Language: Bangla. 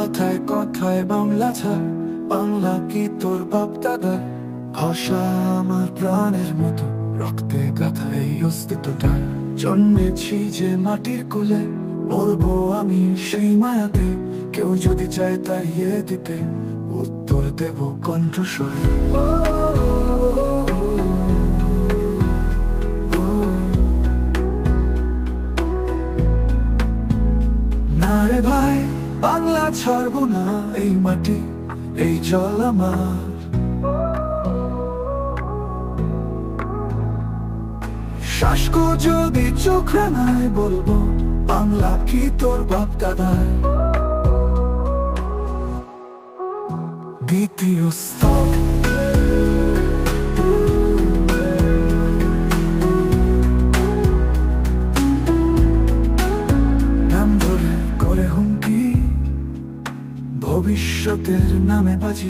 কথায় কথায় বাংলা ছাড়, বাংলা কি তোর বাপ দাদার ভাষা? আমার প্রাণের মতো রক্তে গাথা এই অস্তিত্বটা। জন্মেছি যে মাটির কোলে, বলবো আমি সেই মায়াতে। কেউ যদি চায় তাইয়ে দিতে, উত্তর দেব কণ্ঠস্বর। না রে ভাই, বাংলা ছাড়বো না, এই মাটি এই জল আমার। শাসকো যদি চোখ রাঙায়, বলবো বাংলা কি তোর বাপ দাদার দ্বিতীয় স্তর। নাম ধরে করে হুমকি, ভবিষ্যতের নামে বাজি।